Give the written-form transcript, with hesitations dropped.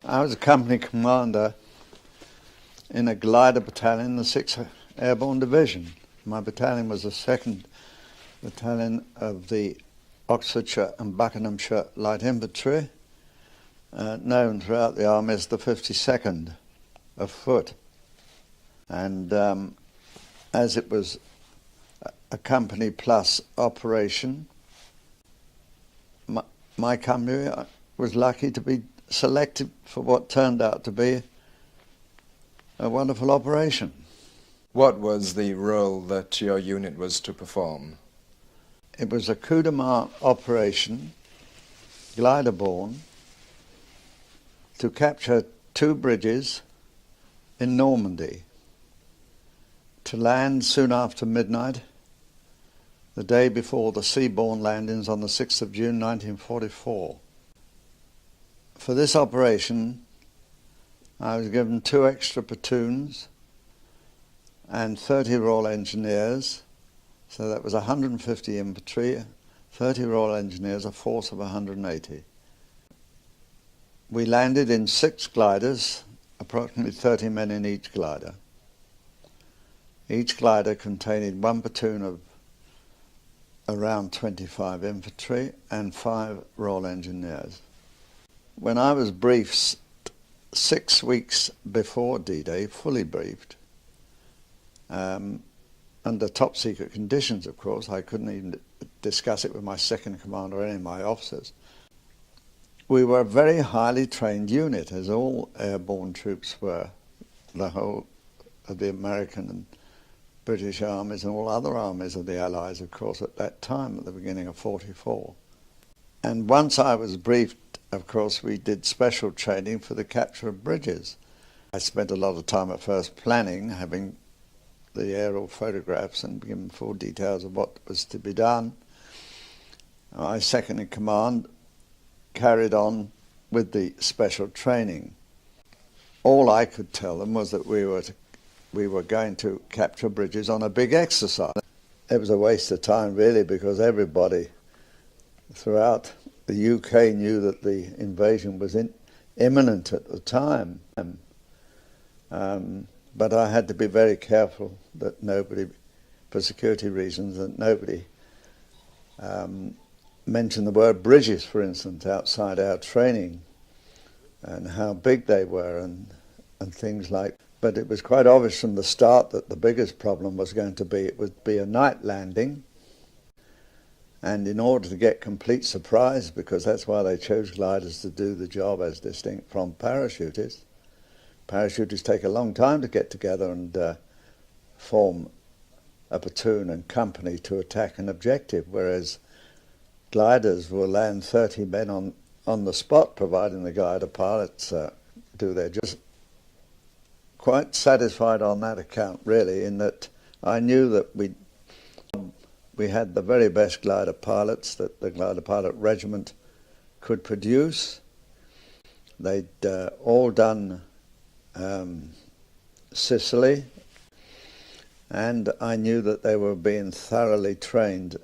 I was a company commander in a glider battalion in the 6th Airborne Division. My battalion was the 2nd Battalion of the Oxfordshire and Buckinghamshire Light Infantry, known throughout the Army as the 52nd of Foot. And as it was a company plus operation, my company was lucky to be selected for what turned out to be a wonderful operation. What was the role that your unit was to perform? It was a coup de main operation, glider-borne, to capture 2 bridges in Normandy, to land soon after midnight, the day before the seaborne landings on the 6th of June 1944. For this operation, I was given 2 extra platoons and 30 Royal Engineers, so that was 150 infantry, 30 Royal Engineers, a force of 180. We landed in 6 gliders, approximately 30 men in each glider. Each glider containing 1 platoon of around 25 infantry and 5 Royal Engineers. When I was briefed 6 weeks before D-Day, fully briefed, under top secret conditions, of course, I couldn't even discuss it with my second commander or any of my officers. We were a very highly trained unit, as all airborne troops were, the whole of the American and British armies and all other armies of the Allies, of course, at that time, at the beginning of 44. And once I was briefed, of course, we did special training for the capture of bridges. I spent a lot of time at first planning, having the aerial photographs and given full details of what was to be done. My second in command carried on with the special training. All I could tell them was that we were going to capture bridges on a big exercise. It was a waste of time, really, because everybody throughout the UK knew that the invasion was imminent at the time. But I had to be very careful that nobody, for security reasons, that nobody mentioned the word bridges, for instance, outside our training, and how big they were and things like. But it was quite obvious from the start that the biggest problem was going to be, it would be a night landing. And in order to get complete surprise, because that's why they chose gliders to do the job as distinct from parachutists. Parachutists take a long time to get together and form a platoon and company to attack an objective, whereas gliders will land 30 men on the spot, providing the glider pilots do their job. Quite satisfied on that account, really, in that I knew that we had the very best glider pilots that the glider pilot regiment could produce. They'd all done Sicily, and I knew that they were being thoroughly trained